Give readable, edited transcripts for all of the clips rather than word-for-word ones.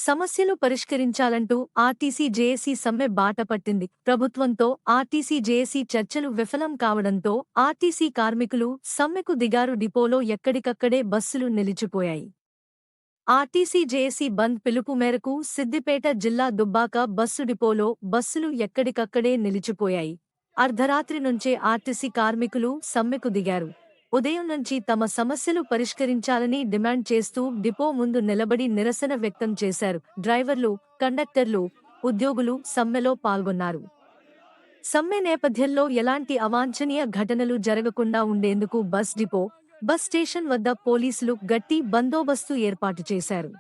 సమస్యలు పరిష్కరించాలంటూ RTC JAC సమ్మె బాట పట్టింది. ప్రభుత్వంతో ఆర్టీసీ జేఏసీ చర్చలు విఫలం కావడంతో ఆర్టీసీ కార్మికులు సమ్మెకు దిగారు. డిపోలో ఎక్కడికక్కడే బస్సులు నిలిచిపోయాయి. ఆర్టీసీ జేఏసీ బంద్ పిలుపు మేరకు సిద్దిపేట జిల్లా దుబ్బాక బస్సు డిపోలో బస్సులు ఎక్కడికక్కడే నిలిచిపోయాయి. అర్ధరాత్రి నుంచే ఆర్టీసీ కార్మికులు సమ్మెకు దిగారు. ఉదయం నుంచి తమ సమస్యలు పరిష్కరించాలని డిమాండ్ చేస్తూ డిపో ముందు నిలబడి నిరసన వ్యక్తం చేశారు. డ్రైవర్లు, కండక్టర్లు, ఉద్యోగులు సమ్మెలో పాల్గొన్నారు. సమ్మె నేపథ్యంలో ఎలాంటి అవాంఛనీయ ఘటనలు జరగకుండా ఉండేందుకు బస్ డిపో, బస్ స్టేషన్ వద్ద పోలీసులు గట్టి బందోబస్తు ఏర్పాటు చేశారు.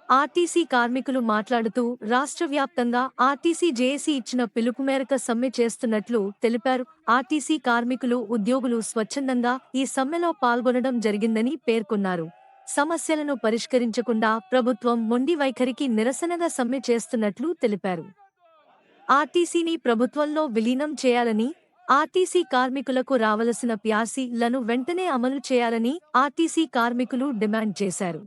ఆర్టీసీ కార్మికులు మాట్లాడుతూ రాష్ట్ర వ్యాప్తంగా ఆర్టీసీ జేఏసీ ఇచ్చిన పిలుపు మేరకు సమ్మె చేస్తున్నట్లు తెలిపారు. ఆర్టీసీ కార్మికులు, ఉద్యోగులు స్వచ్ఛందంగా ఈ సమ్మెలో పాల్గొనడం జరిగిందని పేర్కొన్నారు. సమస్యలను పరిష్కరించకుండా ప్రభుత్వం మొండి వైఖరికి నిరసనగా సమ్మె చేస్తున్నట్లు తెలిపారు. ఆర్టీసీని ప్రభుత్వంలో విలీనం చేయాలని, ఆర్టీసీ కార్మికులకు రావలసిన ప్యాసీలను వెంటనే అమలు చేయాలని ఆర్టీసీ కార్మికులు డిమాండ్ చేశారు.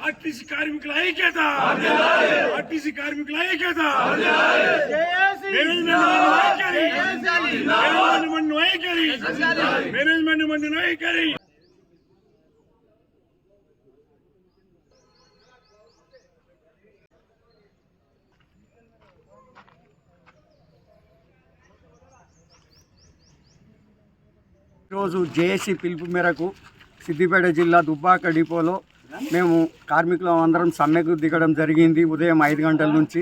ఆర్టీసీ కార్మికుల ఐక్యత, ఆర్టీసీ కార్మికుల ఐక్యత, మేనేజ్మెంట్ మంది వైఖరి. ఈరోజు జేఏసీ పిలుపు మేరకు సిద్దిపేట జిల్లా దుబ్బాక డిపోలో మేము కార్మికులు అందరం సమ్మెకు దిగడం జరిగింది. ఉదయం 5 గంటల నుంచి.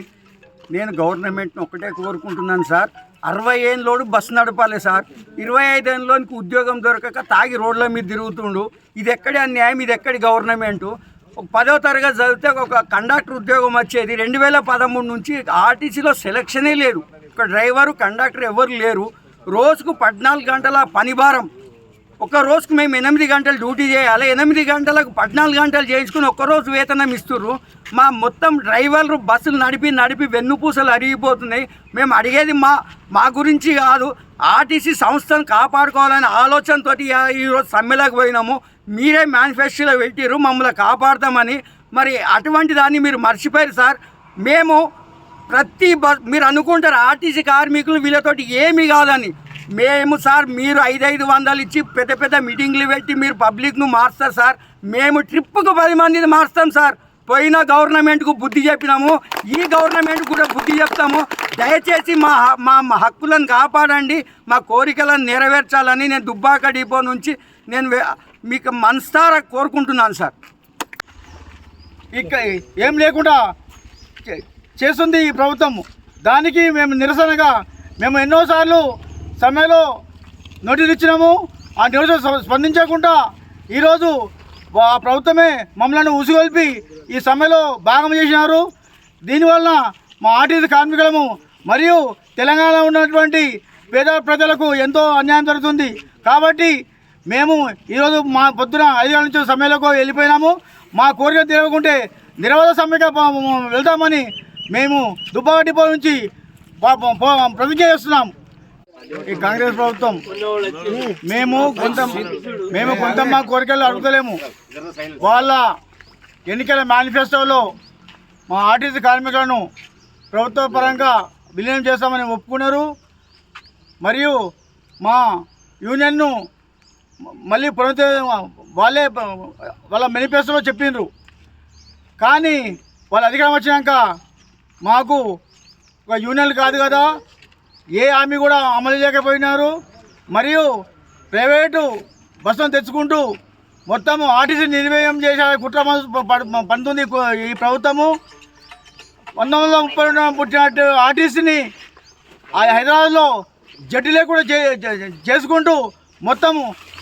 నేను గవర్నమెంట్ని ఒక్కటే కోరుకుంటున్నాను సార్, 60 ఏళ్ళలోడు బస్సు నడపాలి సార్. 25 ఏళ్ళలోనికి ఉద్యోగం దొరకక తాగి రోడ్ల మీద తిరుగుతుండు. ఇది ఎక్కడి అన్యాయం, ఇది ఎక్కడి గవర్నమెంటు? ఒక 10వ తరగతి చదివితే ఒక కండక్టర్ ఉద్యోగం వచ్చేది. 2013 నుంచి ఆర్టీసీలో సెలక్షనే లేదు. ఒక డ్రైవరు, కండక్టర్ ఎవరు లేరు. రోజుకు 14 గంటల పని భారం. ఒక రోజుకు మేము 8 గంటలు డ్యూటీ చేయాలి. 8 గంటలకు 14 గంటలు చేయించుకుని ఒక్కరోజు వేతనం ఇస్తుర్రు. మా మొత్తం డ్రైవర్లు బస్సులు నడిపి వెన్నుపూసలు అరిగిపోతున్నాయి. మేము అడిగేది మా గురించి కాదు, ఆర్టీసీ సంస్థను కాపాడుకోవాలనే ఆలోచనతో ఈరోజు సమ్మెలకు పోయినాము. మీరే మేనిఫెస్టోలో పెట్టిర్రు మమ్మల్ని కాపాడతామని. మరి అటువంటి దాన్ని మీరు మర్చిపోయారు సార్. మేము మీరు అనుకుంటారు ఆర్టీసీ కార్మికులు వీళ్ళతోటి ఏమీ కాదని. మేము సార్, మీరు 500 ఇచ్చి పెద్ద మీటింగ్లు పెట్టి మీరు పబ్లిక్ను మారుస్తారు సార్. మేము ట్రిప్పుకు 10 మందిని మారుస్తాం సార్. పోయిన గవర్నమెంట్కు బుద్ధి చెప్పినాము, ఈ గవర్నమెంట్ కూడా బుద్ధి చెప్తాము. దయచేసి మా హక్కులను కాపాడండి, మా కోరికలను నెరవేర్చాలని నేను దుబ్బాక డిపో నుంచి మీకు మనసారా కోరుకుంటున్నాను సార్. ఇక ఏం లేకుండా చేస్తుంది ఈ ప్రభుత్వం. దానికి మేము నిరసనగా మేము ఎన్నోసార్లు సమ్మెలో నోటీసులు ఇచ్చినాము. ఆ నోటీసు స్పందించకుండా ఈరోజు ఆ ప్రభుత్వమే మమ్మల్ని ఉసిగొల్పి ఈ సమ్మెలో భాగం చేసినారు. దీనివల్ల మా ఆర్టీసీ కార్మికులము మరియు తెలంగాణలో ఉన్నటువంటి పేద ప్రజలకు ఎంతో అన్యాయం జరుగుతుంది. కాబట్టి మేము ఈరోజు మా పొద్దున 5 గంటల నుంచి సమ్మెలకు వెళ్ళిపోయినాము. మా కోరిక తీరకుంటే నిరవధ సమ్మెగా వెళ్తామని మేము దుబ్బాక డిపో నుంచి ప్రతిజ్ఞ చేస్తున్నాము. ఈ కాంగ్రెస్ ప్రభుత్వం మేము కొంత మా కోరికలు అడుగుతలేము. వాళ్ళ ఎన్నికల మేనిఫెస్టోలో మా ఆర్టీసీ కార్మికులను ప్రభుత్వ పరంగా విలీనం చేస్తామని ఒప్పుకున్నారు. మరియు మా యూనియన్ను మళ్ళీ వాళ్ళ మేనిఫెస్టోలో చెప్పిండ్రు. కానీ వాళ్ళ అధికారం వచ్చినాక మాకు ఒక యూనియన్ కాదు కదా, ఏ హామీ కూడా అమలు చేయకపోయినారు. మరియు ప్రైవేటు బస్సులను తెచ్చుకుంటూ మొత్తము ఆర్టీసీ నిర్వహణ చేసే కుట్ర పండుతుంది ఈ ప్రభుత్వము. 1932 పుట్టినట్టు ఆర్టీసీని హైదరాబాద్లో జడ్డీలే కూడా చేసుకుంటూ మొత్తము